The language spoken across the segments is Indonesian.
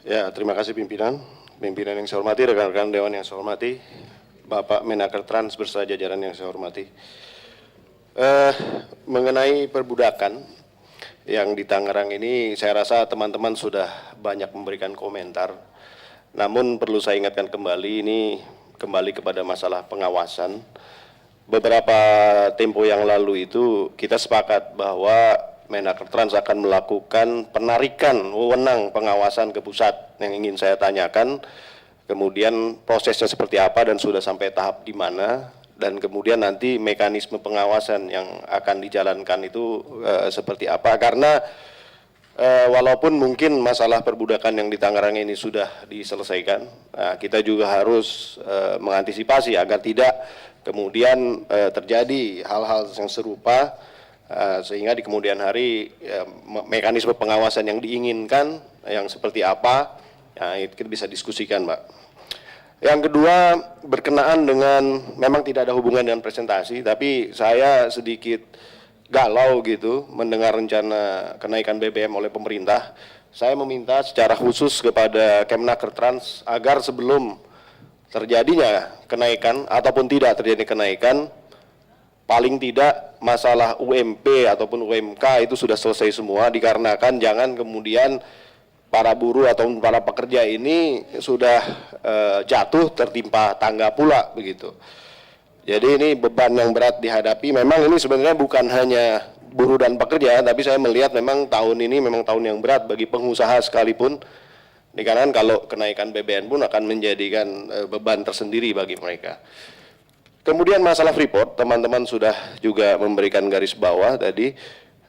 Ya, terima kasih pimpinan yang saya hormati, rekan-rekan Dewan yang saya hormati, Bapak Menaker Trans beserta jajaran yang saya hormati. Mengenai perbudakan yang di Tangerang ini, saya rasa teman-teman sudah banyak memberikan komentar. Namun perlu saya ingatkan kembali, ini kembali kepada masalah pengawasan. Beberapa tempo yang lalu itu kita sepakat bahwa Menaker Trans akan melakukan penarikan wewenang pengawasan ke pusat. Yang ingin saya tanyakan, kemudian prosesnya seperti apa dan sudah sampai tahap di mana, dan kemudian nanti mekanisme pengawasan yang akan dijalankan itu seperti apa. Karena walaupun mungkin masalah perbudakan yang di Tangerang ini sudah diselesaikan, kita juga harus mengantisipasi agar tidak kemudian terjadi hal-hal yang serupa, sehingga di kemudian hari mekanisme pengawasan yang diinginkan yang seperti apa, itu kita bisa diskusikan, Mbak. Yang kedua, berkenaan dengan, memang tidak ada hubungan dengan presentasi, tapi saya sedikit galau gitu mendengar rencana kenaikan BBM oleh pemerintah. Saya meminta secara khusus kepada Kemnaker Trans agar sebelum terjadinya kenaikan ataupun tidak terjadi kenaikan, paling tidak masalah UMP ataupun UMK itu sudah selesai semua, dikarenakan jangan kemudian para buruh ataupun para pekerja ini sudah jatuh tertimpa tangga pula begitu. Jadi ini beban yang berat dihadapi. Memang ini sebenarnya bukan hanya buruh dan pekerja, tapi saya melihat memang tahun ini memang tahun yang berat bagi pengusaha sekalipun. Dikarenakan kalau kenaikan BBM pun akan menjadikan beban tersendiri bagi mereka. Kemudian masalah Freeport, teman-teman sudah juga memberikan garis bawah tadi.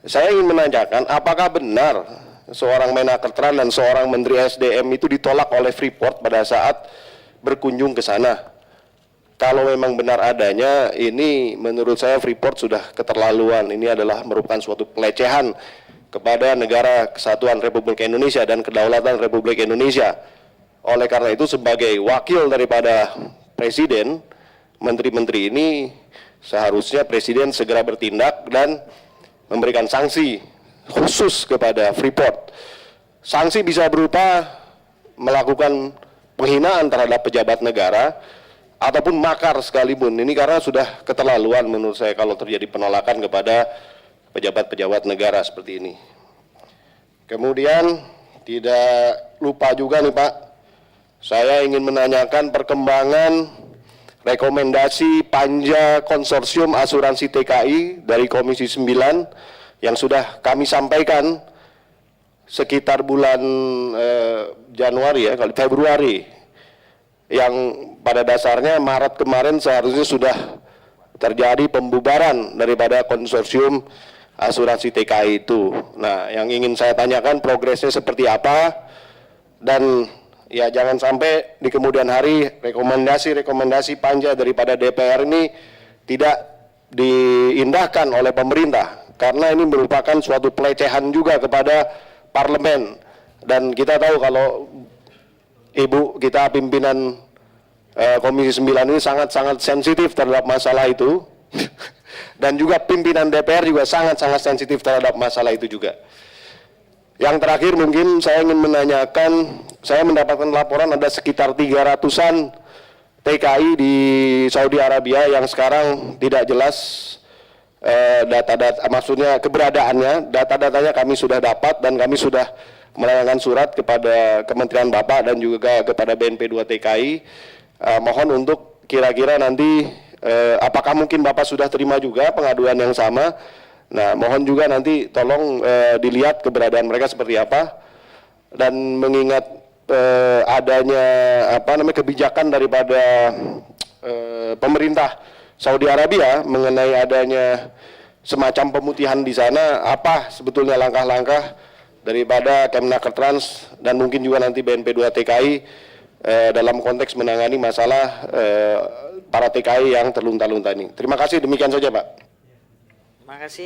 Saya ingin menanyakan, apakah benar seorang Menaker Trans dan seorang Menteri SDM itu ditolak oleh Freeport pada saat berkunjung ke sana? Kalau memang benar adanya, ini menurut saya Freeport sudah keterlaluan. Ini adalah merupakan suatu pelecehan kepada Negara Kesatuan Republik Indonesia dan Kedaulatan Republik Indonesia. Oleh karena itu, sebagai wakil daripada Presiden, menteri-menteri ini seharusnya Presiden segera bertindak dan memberikan sanksi khusus kepada Freeport. Sanksi bisa berupa melakukan penghinaan terhadap pejabat negara ataupun makar sekalipun. Ini karena sudah keterlaluan menurut saya kalau terjadi penolakan kepada pejabat-pejabat negara seperti ini. Kemudian tidak lupa juga nih Pak, saya ingin menanyakan perkembangan rekomendasi Panja Konsorsium Asuransi TKI dari Komisi 9 yang sudah kami sampaikan sekitar bulan Januari ya, kalau Februari, yang pada dasarnya Maret kemarin seharusnya sudah terjadi pembubaran daripada konsorsium asuransi TKI itu. Nah, yang ingin saya tanyakan progresnya seperti apa, dan ya jangan sampai di kemudian hari rekomendasi panja daripada DPR ini tidak diindahkan oleh pemerintah, karena ini merupakan suatu pelecehan juga kepada parlemen. Dan kita tahu kalau Ibu kita pimpinan Komisi 9 ini sangat-sangat sensitif terhadap masalah itu dan juga pimpinan DPR juga sangat-sangat sensitif terhadap masalah itu juga. Yang terakhir mungkin saya ingin menanyakan, saya mendapatkan laporan ada sekitar 300-an TKI di Saudi Arabia yang sekarang tidak jelas data-data, maksudnya keberadaannya. Data-datanya kami sudah dapat dan kami sudah melayangkan surat kepada Kementerian Bapak dan juga kepada BNP 2 TKI. Mohon untuk kira-kira nanti apakah mungkin Bapak sudah terima juga pengaduan yang sama. Nah, mohon juga nanti tolong dilihat keberadaan mereka seperti apa, dan mengingat adanya kebijakan daripada pemerintah Saudi Arabia mengenai adanya semacam pemutihan di sana, apa sebetulnya langkah-langkah daripada Kemnaker Trans dan mungkin juga nanti BNP 2 TKI dalam konteks menangani masalah para TKI yang terlunta-lunta ini. Terima kasih, demikian saja Pak. Terima kasih.